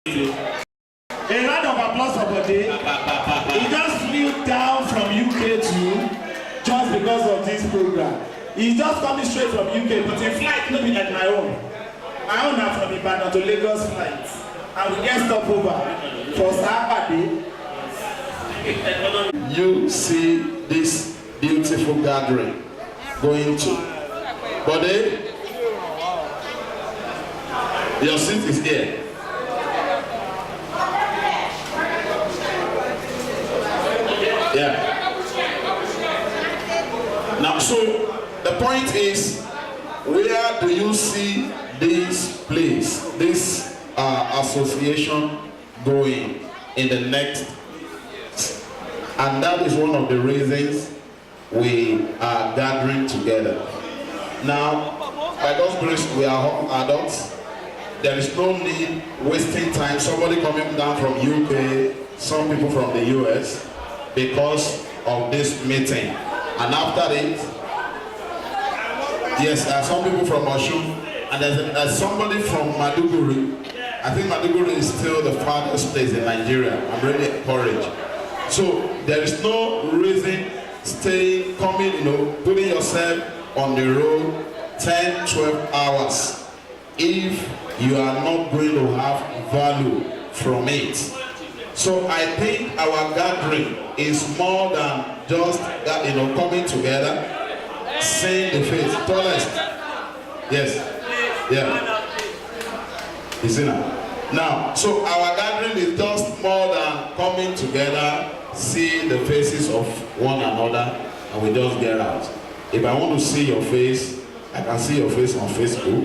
A round of applause for Bode. He just flew down from UK to just because of this program. He's just coming straight from UK, but in flight, not like my own. My own are from Ibadan to Lagos flight. And we get stopover for Saturday. You see this beautiful gathering going to Bode. Your seat is here. Yeah. Now, so the point is, where do you see this place, this association going in the next? And that is one of the reasons we are gathering together. Now, by God's grace, we are all adults. There is no need wasting time. Somebody coming down from UK, some people from the US, because of this meeting. And after it, yes, there are some people from Oshun, and there's somebody from Maduguri. I think Maduguri is still the farthest place in Nigeria. I'm really encouraged. So there is no reason staying, coming, putting yourself on the road 10, 12 hours if you are not going to have value from it. So I think our gathering is more than just that, coming together, saying the faith. Tallest. Yes. Yeah. You see now, so our gathering is just more than coming together, see the faces of one another, and we just get out. If I want to see your face, I can see your face on Facebook.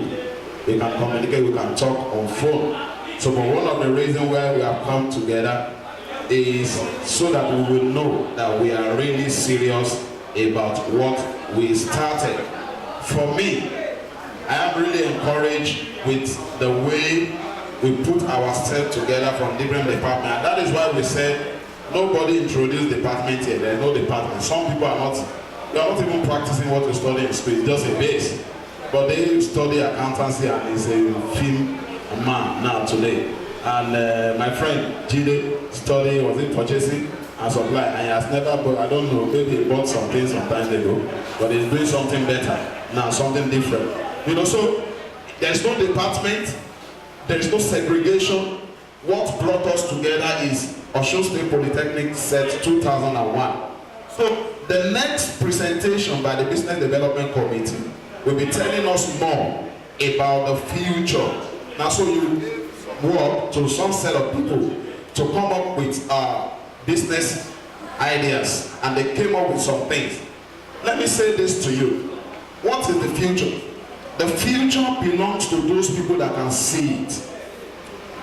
We can communicate, we can talk on phone. So but one of the reasons why we have come together is so that we will know that we are really serious about what we started. For me, I am really encouraged with the way we put ourselves together from different departments. And that is why we said nobody introduced department here. There is no department. Some people are not even practicing what you study in school. It's just a base. But they study accountancy and is a film man now today. And my friend Jide studied, was it purchasing and supply, and he has never bought, I don't know, maybe he bought some things some time ago, but he's doing something better now, something different. So there's no department, there is no segregation. What brought us together is Osun State Polytechnic Set 2001. So the next presentation by the Business Development Committee will be telling us more about the future. Now, so you work to some set of people to come up with business ideas, and they came up with some things. Let me say this to you. What is the future? The future belongs to those people that can see it.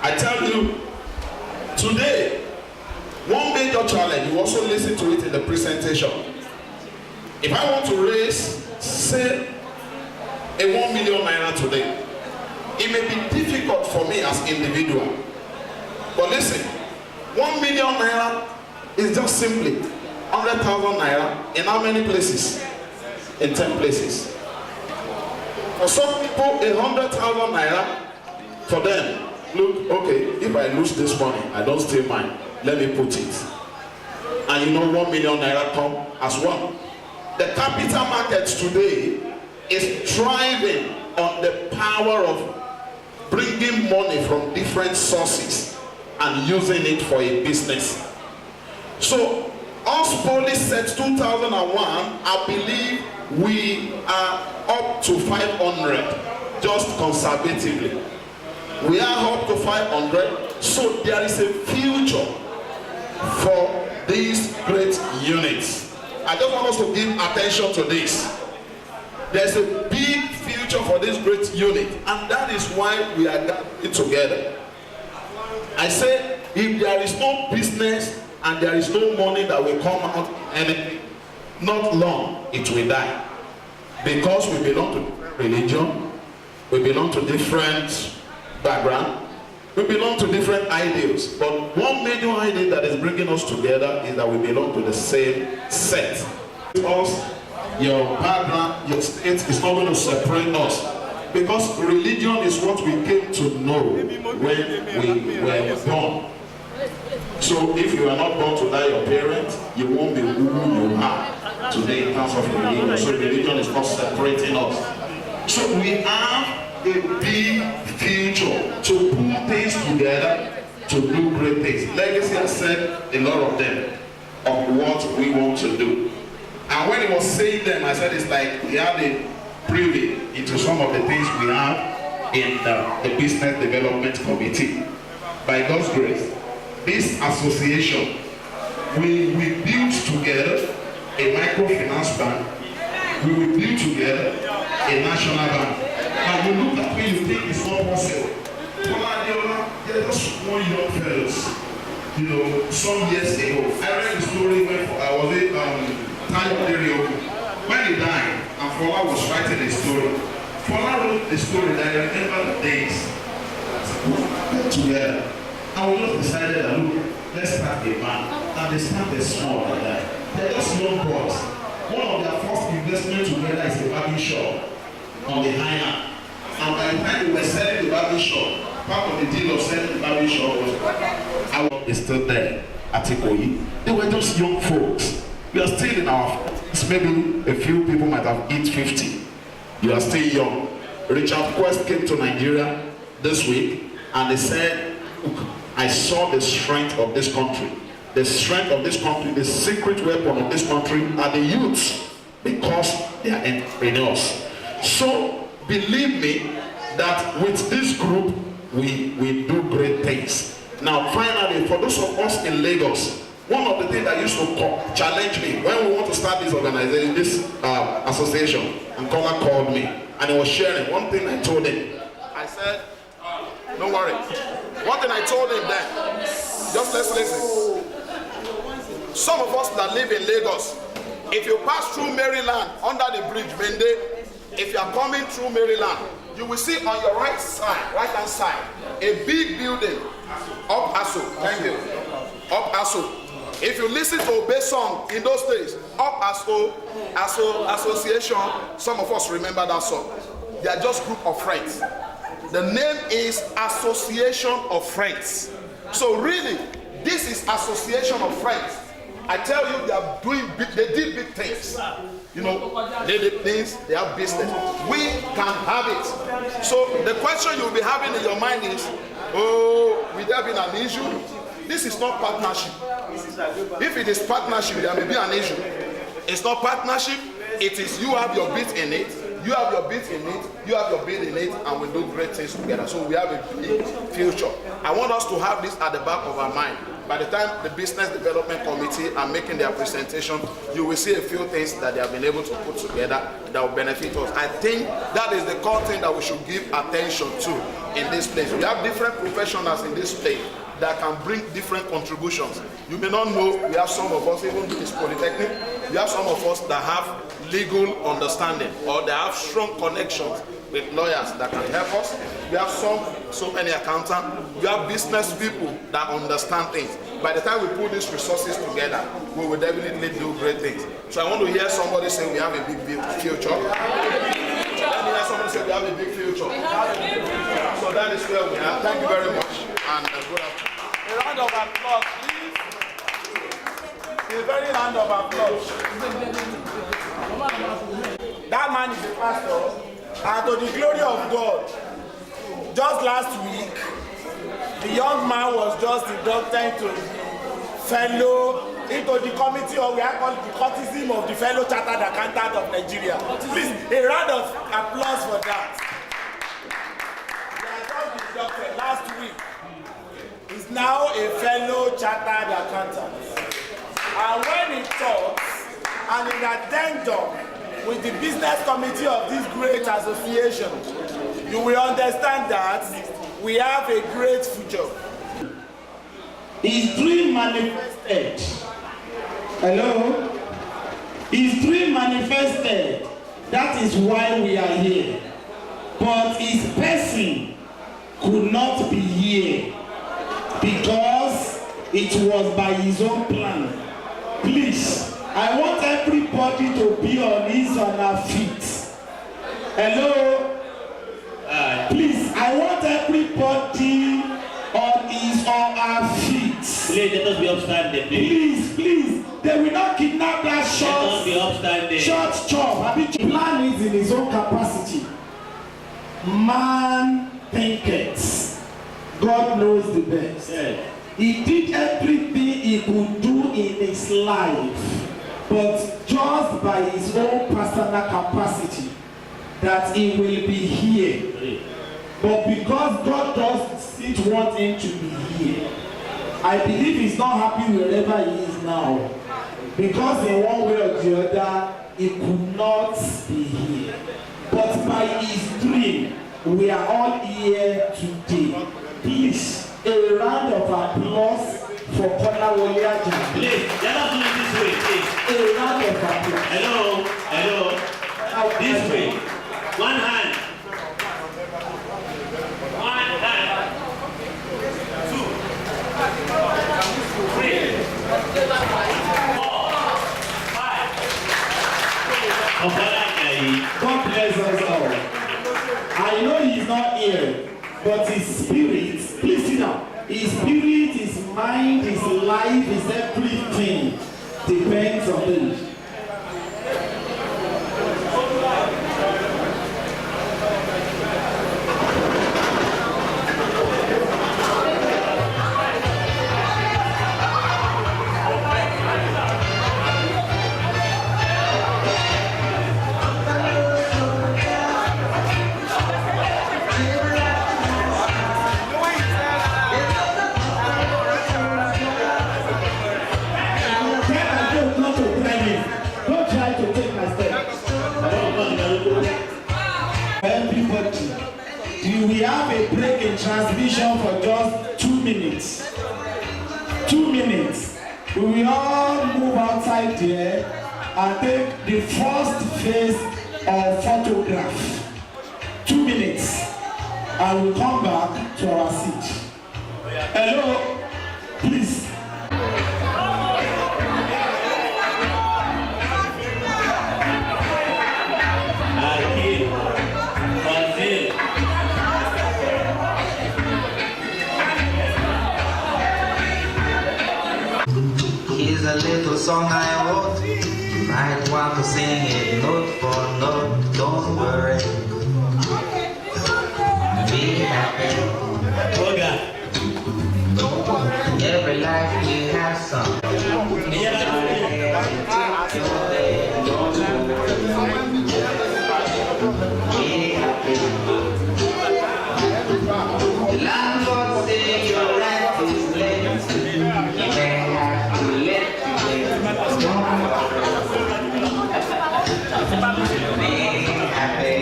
I tell you, today, one major challenge, you also listen to it in the presentation. If I want to raise, say, a 1 million naira today, it may be difficult for me as individual. But listen, 1 million naira is just simply 100,000 naira in how many places? In 10 places. For some people, 100,000 naira, for them, look, okay, if I lose this money, I don't steal mine, let me put it. And 1 million naira come as one. The capital markets today is thriving on the power of bringing money from different sources and using it for a business. So, Ospolyset2001, I believe we are up to 500, just conservatively. We are up to 500, so there is a future for these great units. I just want us to give attention to this. There's a big future for this great unit, and that is why we are gathering together. I say, if there is no business and there is no money that will come out, and not long it will die, because we belong to religion, we belong to different background, we belong to different ideals. But one major idea that is bringing us together is that we belong to the same set. Us, your background, your state is not going to separate us. Because religion is what we came to know when we were born. So if you are not born to die your parents, you won't be who you are today in terms of religion. So religion is not separating us. So we have a big future to put things together to do great things. Legacy has said a lot of them of what we want to do. And when he was saying them, I said it's like he had a preview into some of the things we have in the Business Development Committee. By God's grace, this association, we build together a microfinance bank, we will build together a national bank. And we look at when you think it's not possible. There are just one young fellows, you know, some years ago. I read the story when I was when he died, and Fola was writing a story. Fola wrote a story that I remember the days. We got together, and we just decided that look, let's start a band. And they started small like that. They're just young boys. One of their first investment together is a barber shop on the high end. And by the time we were selling the barber shop, part of the deal of selling the barber shop was is still there at Ikoyi. They were just young folks. We are still in our maybe a few people might have hit 50. You are still young. Richard Quest came to Nigeria this week and they said, look, I saw the strength of this country. The strength of this country, the secret weapon of this country are the youths because they are entrepreneurs. So believe me that with this group we do great things. Now finally, for those of us in Lagos, one of the things that used to challenge me when we want to start this organization, this association, and Kola called me and he was sharing. One thing I told him, I said, don't worry. One thing I told him then, just let's listen. Some of us that live in Lagos, if you pass through Maryland under the bridge, Mende, if you are coming through Maryland, you will see on your right hand side, a big building, up Aso. Thank you. Up Aso. If you listen to Obey song in those days, Up Aso Association, some of us remember that song. They are just group of friends. The name is Association of Friends. So really, this is Association of Friends. I tell you, they did big things. You know, they did things, they have business. We can have it. So the question you'll be having in your mind is, oh, will there be an issue? This is not partnership. If it is partnership, there may be an issue. It's not partnership, it is you have your bit in it, you have your bit in it, you have your bit in it, and we do great things together. So we have a big future. I want us to have this at the back of our mind. By the time the Business Development Committee are making their presentation, you will see a few things that they have been able to put together that will benefit us. I think that is the core thing that we should give attention to in this place. We have different professionals in this place that can bring different contributions. You may not know, we have some of us, even in this Polytechnic, we have some of us that have legal understanding or they have strong connections with lawyers that can help us. We have so many accountants. We have business people that understand things. By the time we put these resources together, we will definitely do great things. So I want to hear somebody say we have a big future. Let me hear somebody say we have a big future. So that is where we are. Thank you very much. And good afternoon. A round of applause, please. A very round of applause. That man is a pastor, and to the glory of God, just last week, the young man was just inducted into the committee, or we are called the courtesy of the fellow chartered accountant of Nigeria. Please, a round of applause for that. He was just inducted last week. He's now a fellow chartered accountant. And when he talks, and in addendum with the business committee of this great association, you will understand that we have a great future. His dream manifested. Hello? His dream manifested. That is why we are here. But his person could not be here because it was by his own plan. Please, I want everybody to be on his or her feet. Hello? Please, I want everybody on his or her feet. Please, let us be upstanding. Please. They will not kidnap that short chop. Man is in his own capacity. Man thinketh. God knows the best. Yes. He did everything he could do in his life, but just by his own personal capacity that he will be here. But because God doesn't want him to be here, I believe he's not happy wherever he is now. Because in one way or the other, he could not be here. But by his dream, we are all here today. Please, a round of applause for Konawole Ajayi. Please, let us do it this way, please. A round of applause. Hello. This way. One hand. Two. Three. 4. 5. God bless us all. I know he's not here, but his spirit, please sit down. His spirit, his mind, his life, his everything depends on him. We have a break in transmission for just 2 minutes. 2 minutes. We will all move outside there and take the first phase of photograph. 2 minutes. And we'll come back to our seat. Hello, please. Here's a little song I wrote. You might want to sing it note for note. Don't worry. Be happy. Every life we have some. Be happy. The landlord say your rent is late. You may have to let be happy.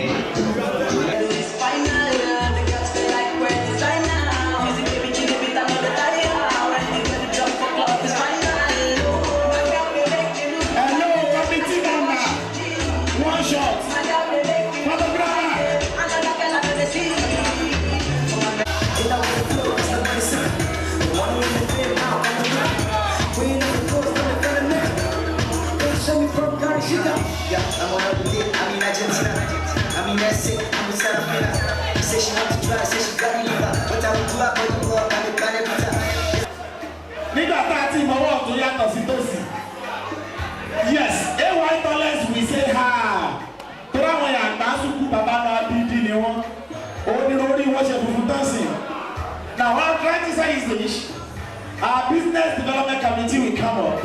That's it, I'm a Serafina. She said she wants to try, said she got me liver. But I will do that, but you go up and you can't every time. Nígbà tá a ti mọ̀wọ́ tó yàtọ̀ sí tòsí. Yes, AY dollars we say ha. Tóra àwọn yàgbá sùkú bàbá náà dídí ni wọ́n. Onírúurú wọ́n ṣe funfun tán sí. Now what I'm trying to say is this. Our business development committee will come up.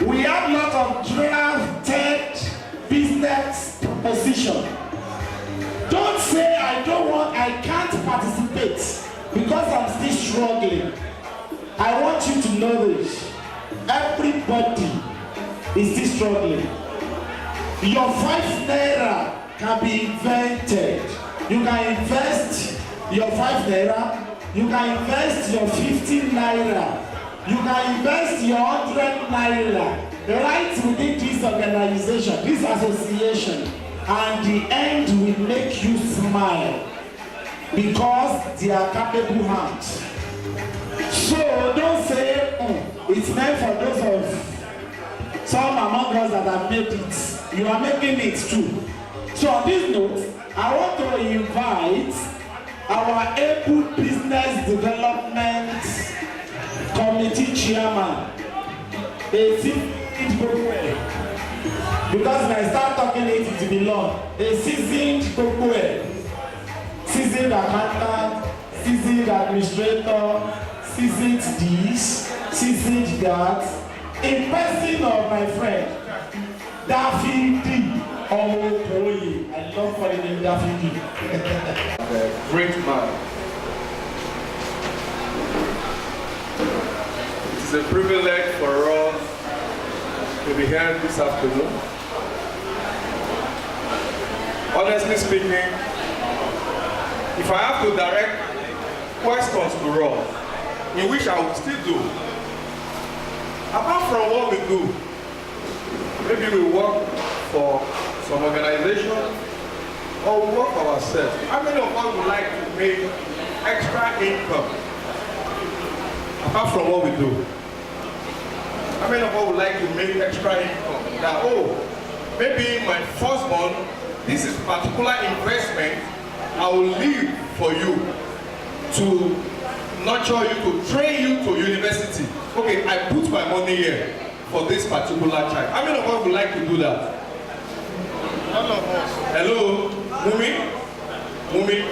We have a lot of drafted business proposition. Don't say I can't participate because I'm still struggling. I want you to know this. Everybody is still struggling. Your 5 naira can be invented. You can invest your 5 naira. You can invest your 15 naira. You can invest your 100 naira right within this organization, this association. And the end will make you smile because they are capable hands. So don't say, it's meant for those of some among us that have made it. You are making it too. So on this note, I want to invite our able business development committee chairman, a seasoned Bokwe. Because when I start talking it will be long. A seasoned Bokwe, seasoned accountant, seasoned administrator, seasoned this, seasoned that, in person of my friend, Daffy Omokoye. I love calling him Daffy. A great man. It is a privilege for us to be here this afternoon. Honestly speaking, if I have to direct questions to us, in which I will still do, apart from what we do, maybe we work for some organization or we work for ourselves. How many of us would like to make extra income apart from what we do? How many of us would like to make extra income? That, oh, maybe my firstborn, this is particular investment I will leave for you to nurture you, to train you to university. Okay, I put my money here for this particular child. How many of us would like to do that? None of us. Hello? Mumi? Mumi?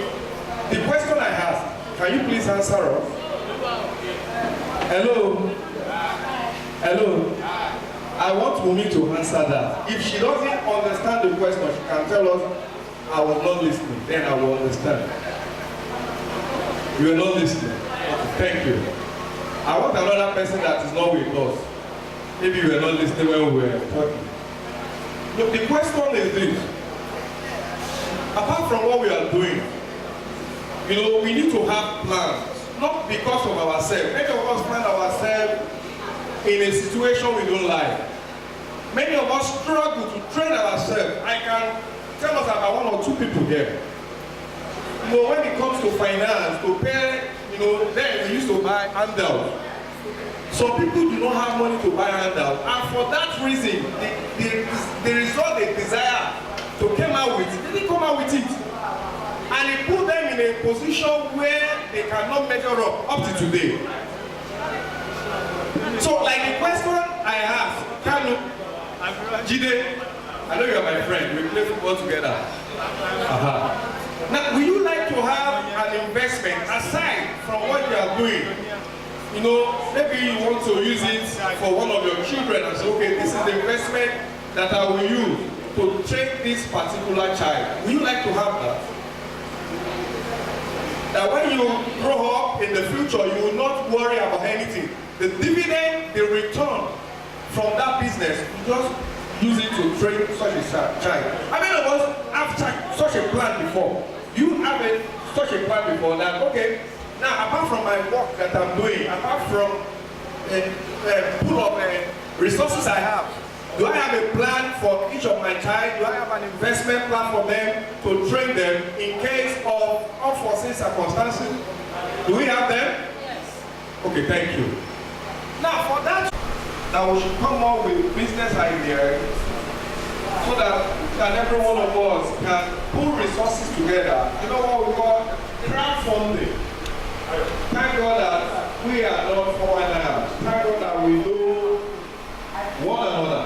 The question I asked, can you please answer us? Hello? Hello? I want Mumi to answer that. If she doesn't understand the question, she can tell us, I was not listening. Then I will understand. You are not listening. Okay, thank you. I want another person that is not with us. Maybe you were not listening when we were talking. Look, the question is this. Apart from what we are doing, you know, we need to have plans. Not because of ourselves. Many of us find ourselves in a situation we don't like. Many of us struggle to train ourselves. I can tell us about one or two people here. You know, when it comes to finance, to pay, you know, then we used to buy handouts. Some people do not have money to buy handouts, and for that reason, the result they desire to come out with, they didn't come out with it. And it put them in a position where they cannot measure up to today. So, like the question I asked, Kanu, Jide, I know you are my friend, we play football together. Now, would you like to have an investment aside from what you are doing? You know, maybe you want to use it for one of your children and say, okay, this is the investment that I will use to train this particular child. Would you like to have that? That when you grow up in the future, you will not worry about anything. The dividend, the return from that business, you just use it to train such a child. How many of us have such a plan before? You have such a plan before that, okay, now apart from my work that I'm doing, apart from the pool of resources I have, do I have a plan for each of my child? Do I have an investment plan for them to train them in case of unforeseen circumstances? Do we have them? Yes. Okay, thank you. Now for that we should come up with business ideas so that every one of us can pull resources together. You know what we call crowdfunding. Thank God that we are not 419. Thank God that we know one another.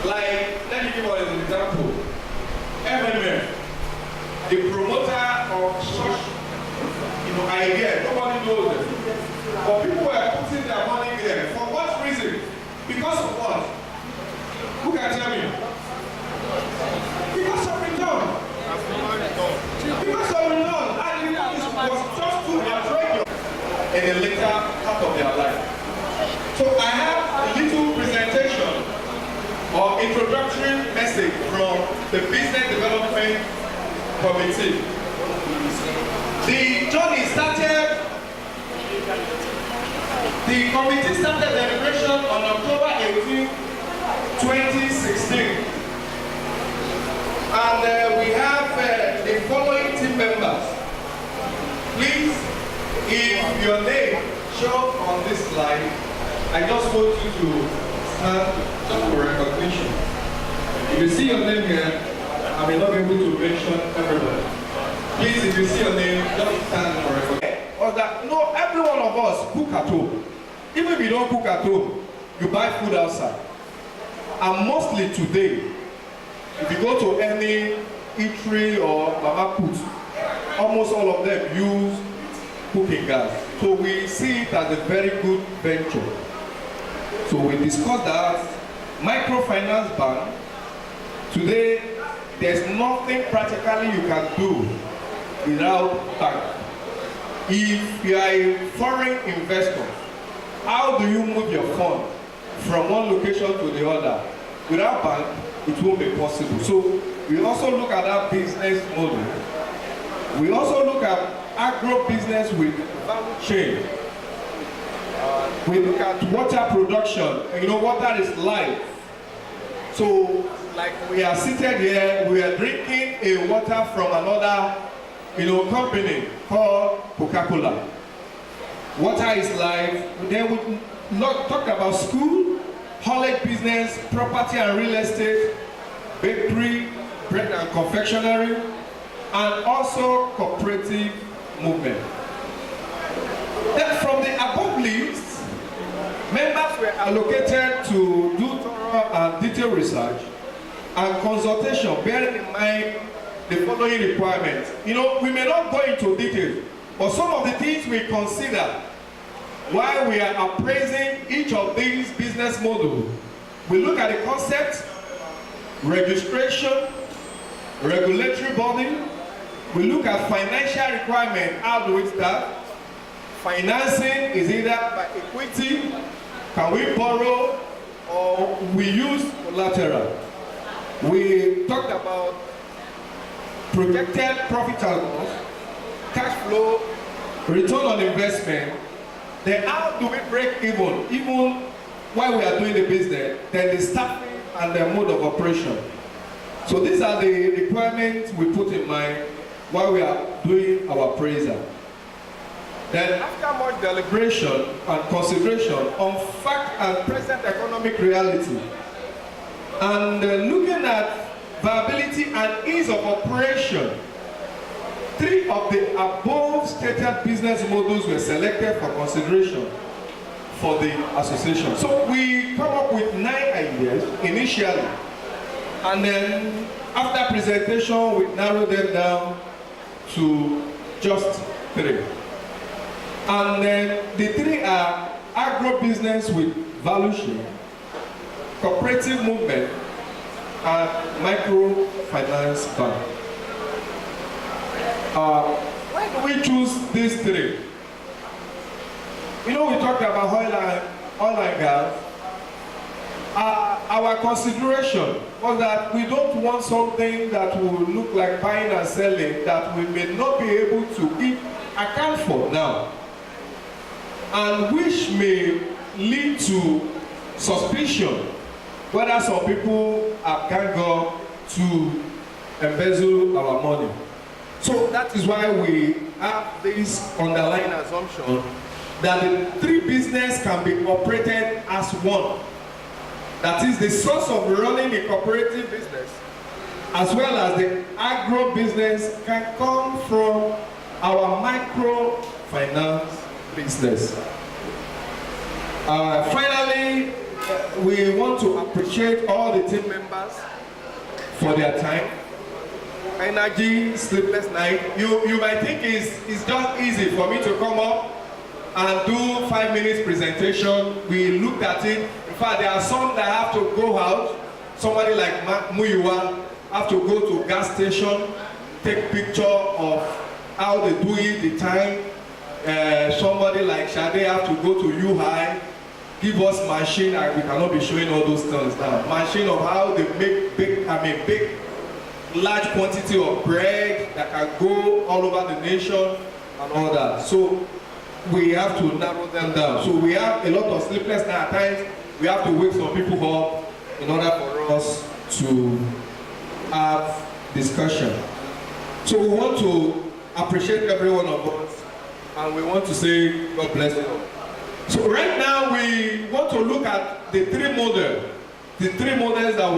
Like, let me give you an example. MMF, the promoter of such, you know, idea, nobody knows it. But people were putting their money there. For what reason? Because of what? Who can tell me? Because of return. Because of return. And it was just to enjoy in the later part of their life. So I have a little presentation or introductory message from the Business Development Committee. The journey started, the committee started deliberation on October 18, 2016. And we have the following team members. Please, if your name shows on this slide, I just want you to stand just for recognition. If you see your name here, I may not be able to mention everybody. Please, if you see your name, just stand for it. Or that, no, every one of us cook at home. Even if you don't cook at home, you buy food outside. And mostly today, if you go to any eatery or mama put, almost all of them use cooking gas. So we see it as a very good venture. So we discussed that microfinance bank. Today, there's nothing practically you can do without bank. If you are a foreign investor, how do you move your fund from one location to the other? Without bank, it won't be possible. So we also look at that business model. We also look at agro business with value chain. We look at water production. You know, water is life. So, like we are seated here, we are drinking a water from another, company called Coca-Cola. Water is life. Then we not talk about school, college business, property and real estate, bakery, bread and confectionery, and also cooperative movement. Then from the above list, members were allocated to do thorough and detailed research and consultation, bearing in mind the following requirements. We may not go into detail, but some of the things we consider while we are appraising each of these business models, we look at the concept, registration, regulatory body, we look at financial requirement, how do we start? Financing is either by equity, can we borrow, or we use collateral. We talked about projected profit and loss, cash flow, return on investment. Then how do we break even while we are doing the business, then the staffing and the mode of operation. So these are the requirements we put in mind while we are doing our appraisal. Then after much deliberation and consideration on fact and present economic reality, and looking at viability and ease of operation, 3 of the above stated business models were selected for consideration for the association. So we come up with 9 ideas initially, and then after presentation we narrow them down to just 3. And then the 3 are agro-business with value chain, cooperative movement, and microfinance bank. Why do we choose these 3? We talked about oil and gas. Our consideration was that we don't want something that will look like buying and selling that we may not be able to give account for now, and which may lead to suspicion whether some people are gang up to embezzle our money. So that is why we have this underlying assumption that the 3 businesses can be operated as one. That is, the source of running a cooperative business as well as the agro business can come from our microfinance business. Finally, we want to appreciate all the team members for their time, energy, sleepless night. You might think it's just easy for me to come up and do 5 minutes presentation. We looked at it. In fact, there are some that have to go out. Somebody like Muyiwa have to go to gas station, take picture of how they do it, the time. Somebody like Shade have to go to UI, give us machine, and we cannot be showing all those things now. Machine of how they bake large quantity of bread that can go all over the nation and all that. So we have to narrow them down. So we have a lot of sleepless night at times. We have to wake some people up in order for us to have discussion. So we want to appreciate every one of us, and we want to say God bless you. So right now we want to look at the 3 models that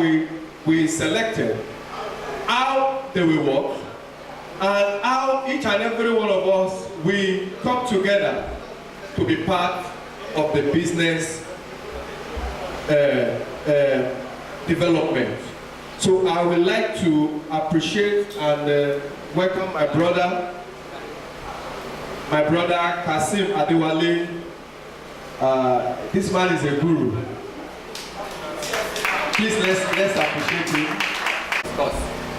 we selected, how they will work, and how each and every one of us, we come together to be part of the business development. So I would like to appreciate and welcome my brother Kasim Adewale. This man is a guru. Please let's appreciate him. Of course,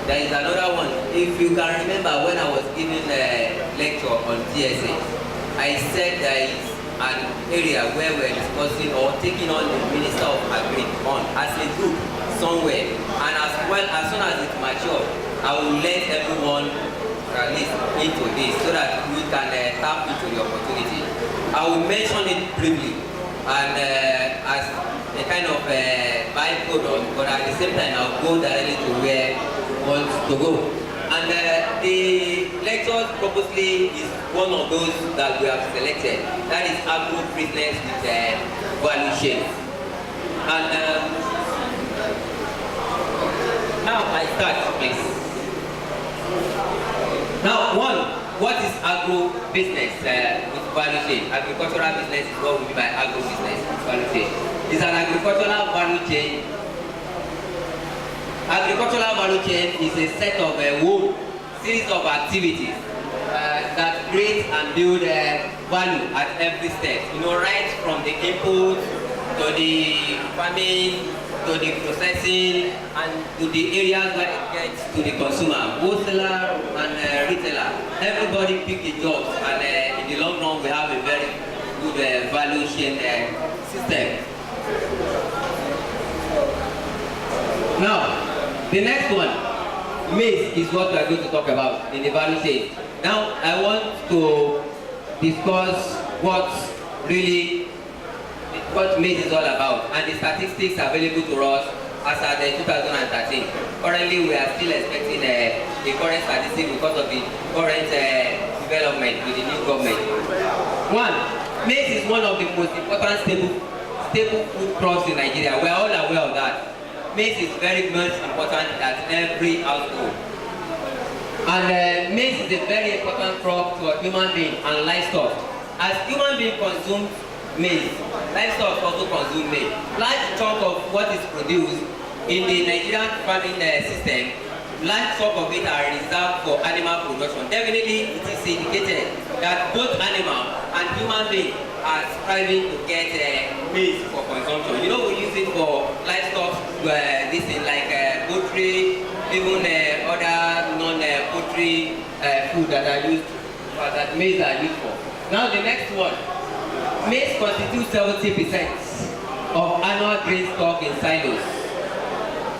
there is another one. If you can remember when I was giving a lecture on TSA, I said there is an area where we're discussing or taking on the Minister of Agri on as a group somewhere, and as well as soon as it matures, I will let everyone at least into this so that we can tap into the opportunity. I will mention it briefly and as a kind of byproduct, but at the same time I'll go directly to where I want to go. And the lecture purposely is one of those that we have selected. That is agro business with value chain. And now I start, please. Now, what is agro business with value chain? Agricultural business is what we mean by agro business with value chain. It's an agricultural value chain. Agricultural value chain is a set of whole series of activities that create and build value at every step. You know, right from the input to the farming, to the processing, and to the areas where it gets to the consumer, wholesaler and retailer. Everybody pick the jobs, and in the long run, we have a very good value chain system. Now, the next one, maize, is what we are going to talk about in the value chain. Now, I want to discuss what maize is all about, and the statistics available to us as at 2013. Currently, we are still expecting the current statistics because of the current development with the new government. One, maize is one of the most important staple food crops in Nigeria. We are all aware of that. Maize is very much important at every household. And maize is a very important crop to a human being and livestock. As human being consume maize, livestock also consume maize. Large chunk of what is produced in the Nigerian farming system, large chunk of it are reserved for animal production. Definitely, it is indicated that both animal and human beings are striving to get maize for consumption. You know, we use it for livestock, this thing like poultry, even other non-poultry food that are used, that maize are used for. Now the next one, maize constitutes 70% of annual grain stock in silos.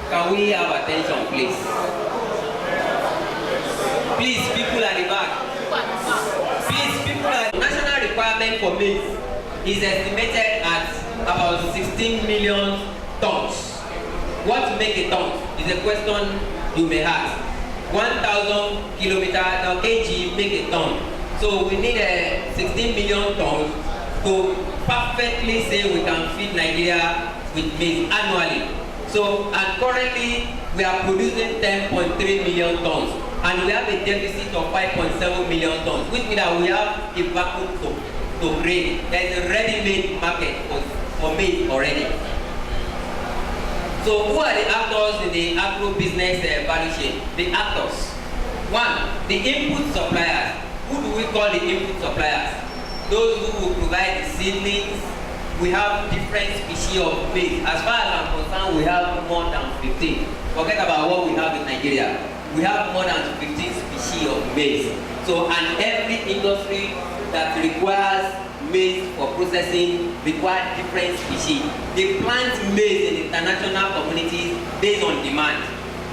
Can we have attention, please? Please, people at the back. Please, people at the national requirement for maize is estimated at about 16 million tons. What to make a ton is a question you may ask. 1,000 kg make a ton. So we need 16 million tons to perfectly say we can feed Nigeria with maize annually. So, and currently we are producing 10.3 million tons, and we have a deficit of 5.7 million tons, which means that we have a vacuum to grain. There is a ready-made market for maize already. So who are the actors in the agro business value chain? The actors. One, the input suppliers. Who do we call the input suppliers? Those who will provide the seedlings. We have different species of maize. As far as I'm concerned, we have more than 15. Forget about what we have in Nigeria. We have more than 15 species of maize. So, and every industry that requires maize for processing requires different species. They plant maize in international communities based on demand.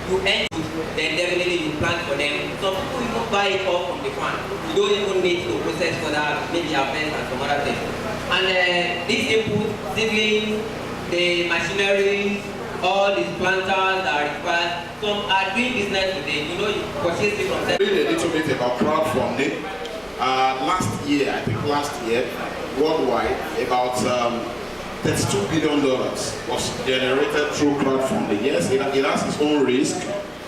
You end, then definitely you plant for them. Some people even buy it all from the farm. You don't even need to process for that, maybe harvest and some other things. And these inputs, seedlings, the machinery, all these planters that are required, some are doing business with it. You know, you purchase it from them. Read a little bit about crowdfunding. Last year, worldwide, about $32 billion was generated through crowdfunding. Yes, it has its own risk,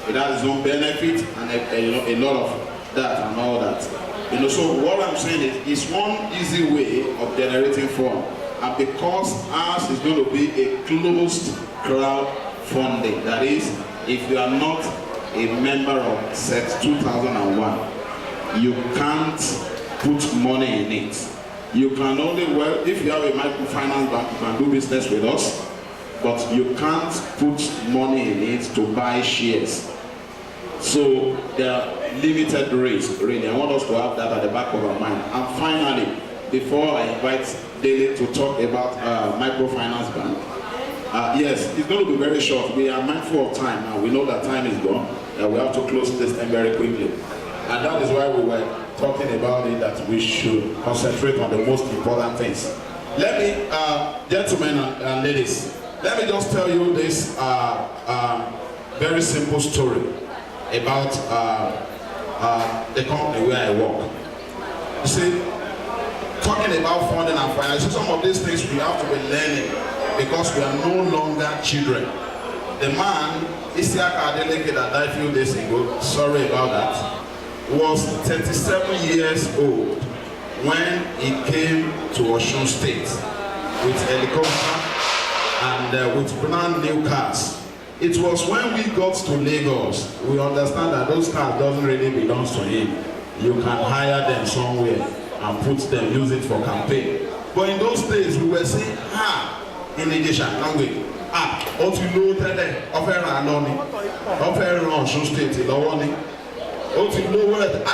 it has its own benefit, and a lot of that and all that. You know, so what I'm saying is, it's one easy way of generating funds. And because ours is going to be a closed crowd funding, that is, if you are not a member of Set 2001, you can't put money in it. You can only, well, if you have a microfinance bank, you can do business with us, but you can't put money in it to buy shares. So there are limited rates, really. I want us to have that at the back of our mind. And finally, before I invite Daily to talk about microfinance bank, yes, it's going to be very short. We are mindful of time now. We know that time is gone. We have to close this thing very quickly. And that is why we were talking about it, that we should concentrate on the most important things. Let me, gentlemen and ladies, let me just tell you this very simple story about the company where I work. You see, talking about funding and finance, some of these things we have to be learning because we are no longer children. The man, Isiaka Adeleke, that died a few days ago, sorry about that, was 37 years old when he came to Osun State with helicopter and with brand new cars. It was when we got to Lagos, we understand that those cars doesn't really belong to him. You can hire them somewhere and put them, use it for campaign. But in those days, we were saying, in Egyptian language, what you know today, offer Anoni, offer Osun State, Ilawani, what you know where,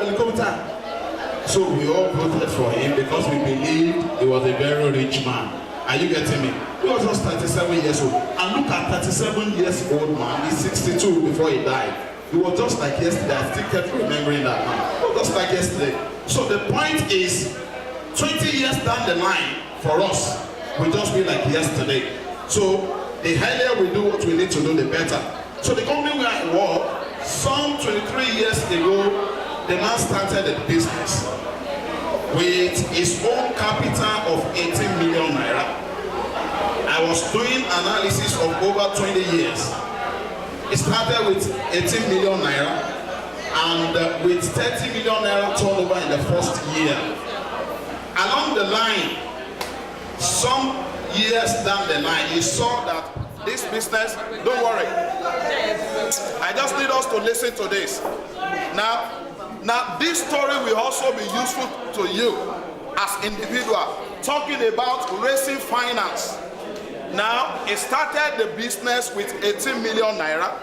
helicopter. So we all voted for him because we believed he was a very rich man. Are you getting me? He was just 37 years old. And look at 37 years old man, he's 62 before he died. He was just like yesterday. I still kept remembering that man. He was just like yesterday. So the point is, 20 years down the line, for us, will just be like yesterday. So the earlier we do what we need to do, the better. So the company where I work, some 23 years ago, the man started a business with his own capital of 18 million naira. I was doing analysis of over 20 years. It started with 18 million naira and with 30 million naira turnover in the first year. Along the line, some years down the line, you saw that this business, don't worry. I just need us to listen to this. Now this story will also be useful to you as individual, talking about raising finance. Now, he started the business with 18 million naira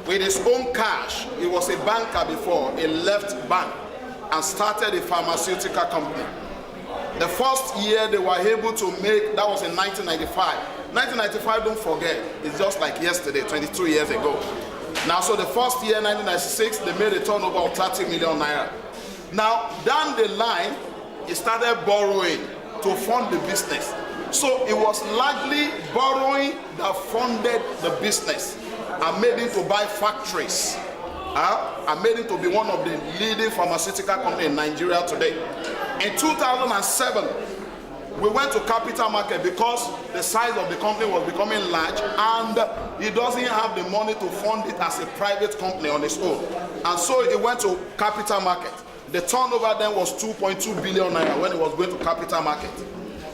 with his own cash. He was a banker before. He left bank and started a pharmaceutical company. The first year they were able to make, that was in 1995. 1995, don't forget, it's just like yesterday, 22 years ago. Now, so the first year, 1996, they made a turnover of 30 million naira. Now, down the line, he started borrowing to fund the business. So it was largely borrowing that funded the business and made it to buy factories. And made it to be one of the leading pharmaceutical companies in Nigeria today. In 2007, we went to capital market because the size of the company was becoming large and he doesn't have the money to fund it as a private company on his own. And so he went to capital market. The turnover then was 2.2 billion naira when it was going to capital market.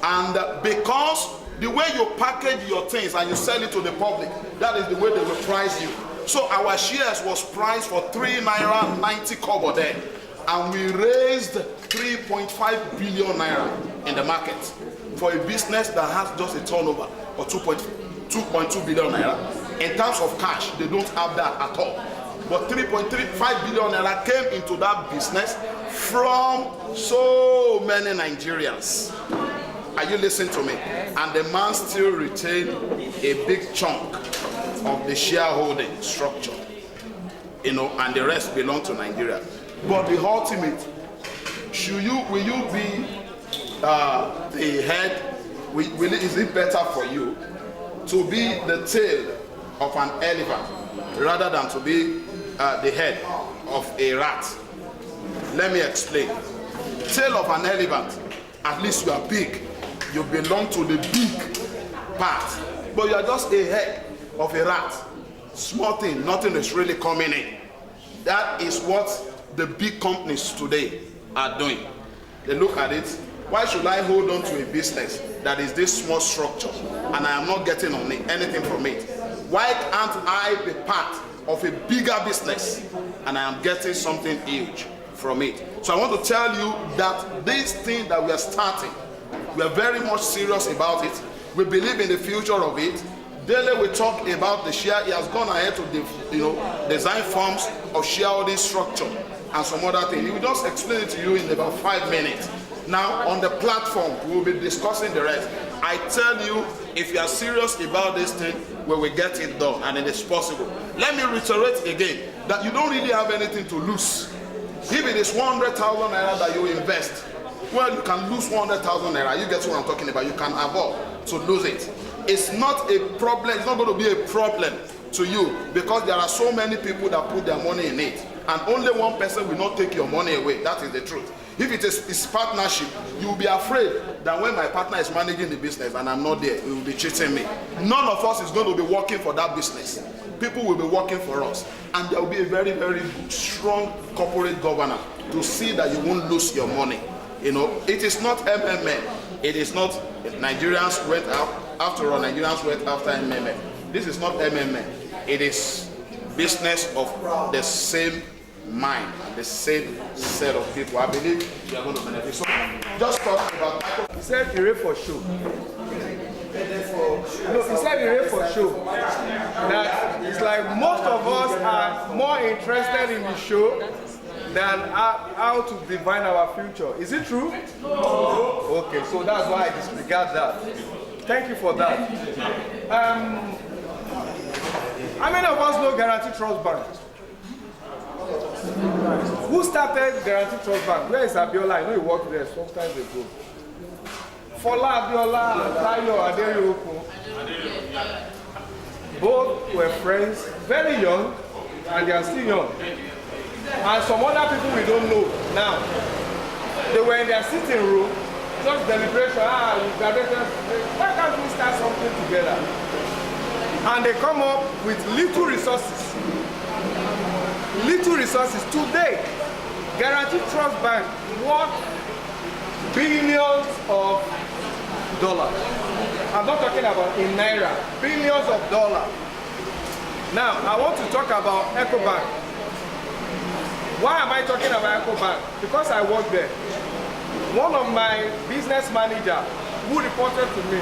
And because the way you package your things and you sell it to the public, that is the way they will price you. So our shares was priced for 3 naira 90 kobo then. And we raised 3.5 billion naira in the market for a business that has just a turnover of 2.2 billion naira. In terms of cash, they don't have that at all. But 3.35 billion naira came into that business from so many Nigerians. Are you listening to me? And the man still retained a big chunk of the shareholding structure, you know, and the rest belong to Nigeria. But the ultimate, will you be the head? Is it better for you to be the tail of an elephant rather than to be the head of a rat? Let me explain. Tail of an elephant, at least you are big. You belong to the big part. But you are just a head of a rat. Small thing, nothing is really coming in. That is what the big companies today are doing. They look at it, why should I hold on to a business that is this small structure and I am not getting on it, anything from it? Why can't I be part of a bigger business and I am getting something huge from it? So I want to tell you that this thing that we are starting, we are very much serious about it. We believe in the future of it. Daily we talk about the share. He has gone ahead to design forms of shareholding structure and some other things. He will just explain it to you in about 5 minutes. Now on the platform, we will be discussing the rest. I tell you, if you are serious about this thing, we will get it done, and it is possible. Let me reiterate again that you don't really have anything to lose. If it is 100,000 naira that you invest, well, you can lose 100,000 naira. You get what I'm talking about. You can afford to lose it. It's not a problem. It's not going to be a problem to you because there are so many people that put their money in it, and only one person will not take your money away. That is the truth. If it is partnership, you will be afraid that when my partner is managing the business and I'm not there, he will be cheating me. None of us is going to be working for that business. People will be working for us, and there will be a very, very strong corporate governor to see that you won't lose your money. You know, it is not MMA. It is not Nigerians went out. After all, Nigerians went after MMA. This is not MMA. It is business of the same mind, the same set of people. I believe you are going to benefit. So, just talk about. He said he read for show. No, he said he read for show. That it's like most of us are more interested in the show than how to divine our future. Is it true? No. Okay, so that's why I disregard that. Thank you for that. How many of us know Guarantee Trust Bank? Who started Guarantee Trust Bank? Where is Abiola? I know he worked there sometimes ago. Fola Abiola and Tayo Adeyoko. Both were friends, very young, and they are still young. And some other people we don't know now. They were in their sitting room, just deliberation. We graduated. Why can't we start something together? And they come up with little resources. Little resources. Today, Guarantee Trust Bank worth billions of dollars. I'm not talking about in naira, billions of dollars. Now, I want to talk about EcoBank. Why am I talking about EcoBank? Because I work there. One of my business managers who reported to me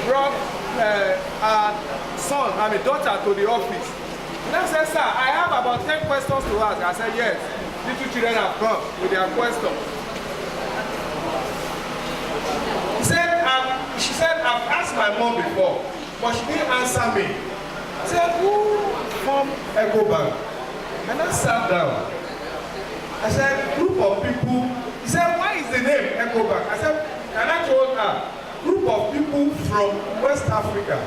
brought a daughter to the office. And I said, sir, I have about 10 questions to ask. I said, yes. Little children have come with their questions. She said, I've asked my mom before, but she didn't answer me. I said, who from EcoBank? And I sat down. I said, group of people. He said, why is the name EcoBank? I said, and I told her, group of people from West Africa.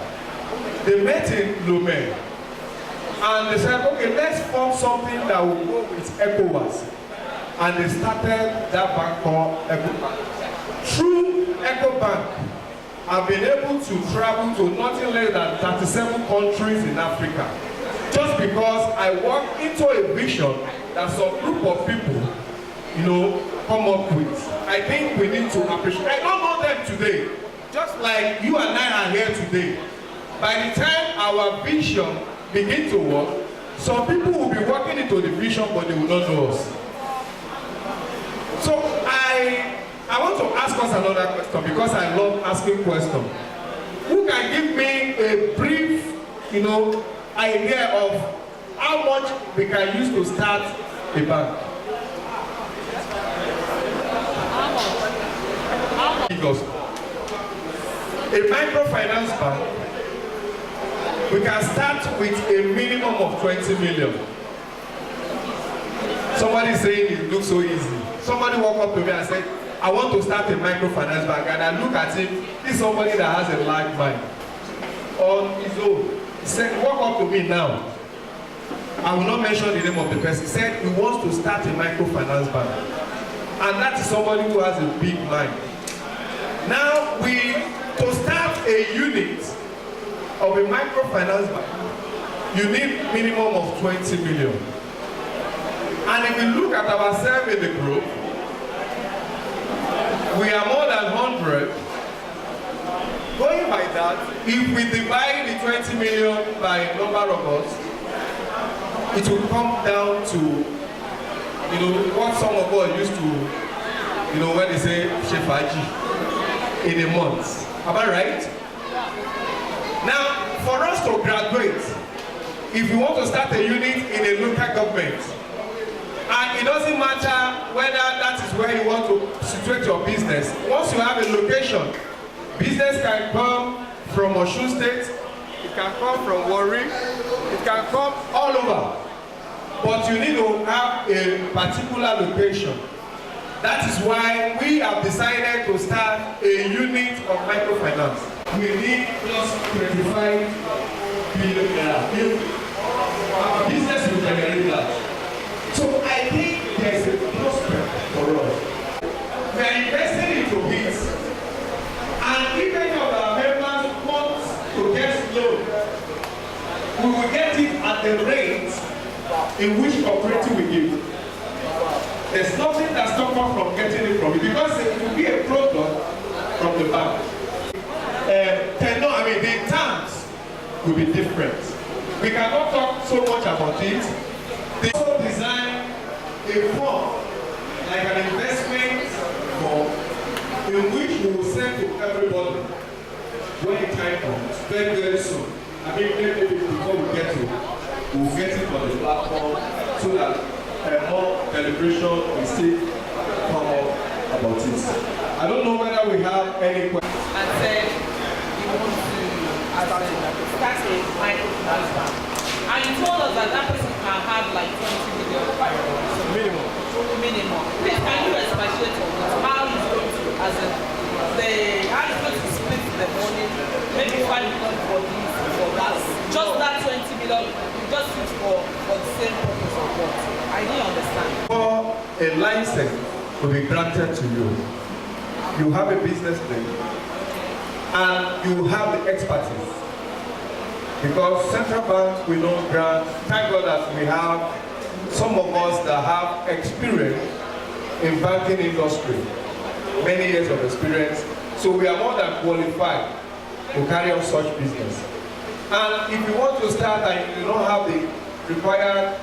They met in Lomé. And they said, okay, let's form something that will go with ECOWAS. And they started that bank called EcoBank. Through EcoBank, I've been able to travel to nothing less than 37 countries in Africa. Just because I walked into a vision that some group of people, come up with. I think we need to appreciate. I don't know them today. Just like you and I are here today. By the time our vision begin to work, some people will be walking into the vision, but they will not know us. So I want to ask us another question because I love asking questions. Who can give me a brief, idea of how much we can use to start a bank? A microfinance bank, we can start with a minimum of 20 million. Somebody saying it looks so easy. Somebody walked up to me and said, I want to start a microfinance bank, and I look at him, he's somebody that has a large mind on his own. He said, walk up to me now. I will not mention the name of the person. He said he wants to start a microfinance bank. And that is somebody who has a big mind. Now, to start a unit of a microfinance bank, you need minimum of 20 million. And if you look at ourselves in the group, we are more than 100. Going by that, if we divide the 20 million by number of us, it will come down to, you know, what some of us used to, you know, when they say Shefaji in a month. Am I right? Now, for us to graduate, if you want to start a unit in a local government, and it doesn't matter whether that is where you want to situate your business, once you have a location, business can come from Osun State, it can come from Warri, it can come all over. But you need to have a particular location. That is why we have decided to start a unit of microfinance. We need just 25 billion naira. Our business will generate that. So I think there is a prospect for us. We are investing into it. And if any of our members want to get loan, we will get it at the rate in which cooperative we give. There's nothing that stops us from getting it from it because it will be a product from the bank. The terms will be different. We cannot talk so much about it. They also design a form, like an investment form, in which we will send to everybody when the time comes, very, very soon. Maybe before we get to it, we'll get it on the platform so that more deliberation will still come up about it. I don't know whether we have any questions. And said you want to start a microfinance bank. And you told us that that person can have like 20 million minimum. Please, can you expatiate on that? How is going to, as in, how is going to split the money? Maybe 5 million for this, for that. Just that 20 million, you just use for the same purpose of what? I didn't understand. For a license to be granted to you, you have a business name and you have the expertise. Because central banks will not grant, thank God that we have some of us that have experience in banking industry, many years of experience, so we are more than qualified to carry on such business. And if you want to start and you don't have the required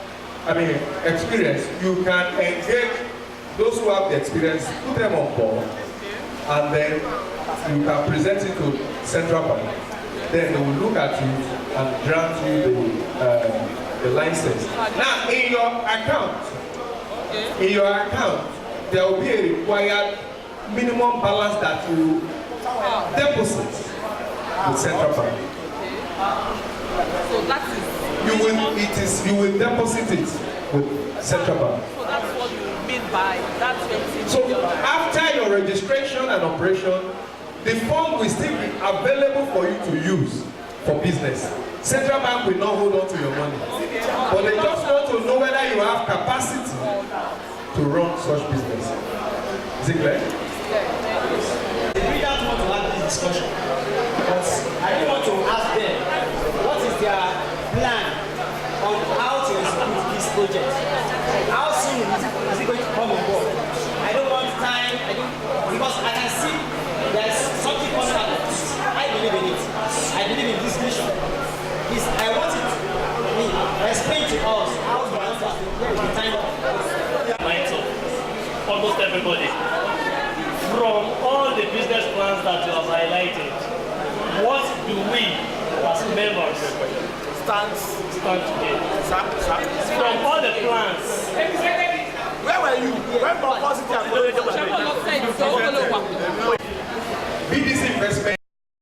experience, you can engage those who have the experience, put them on board, and then you can present it to central bank. Then they will look at it and grant you the license. Now, in your account, there will be a required minimum balance that you deposit with central bank. So that is you will deposit it with central bank. So that's what you mean by that 20 So million. after your registration and operation, the fund will still be available for you to use for business. Central bank will not hold on to your money, but they just want to know whether you have capacity to run such business. Is it clear? We don't want to have this discussion, but I want to ask them what is their plan on how to execute this project. How soon is it going to come on board? I don't want time, because I can see there's something coming out of this. I believe in it. I believe in this vision. I want it. Explain to us how the answer the time. Minds of almost everybody. From all the business plans that you have highlighted, what do we as members stand today? From all the plans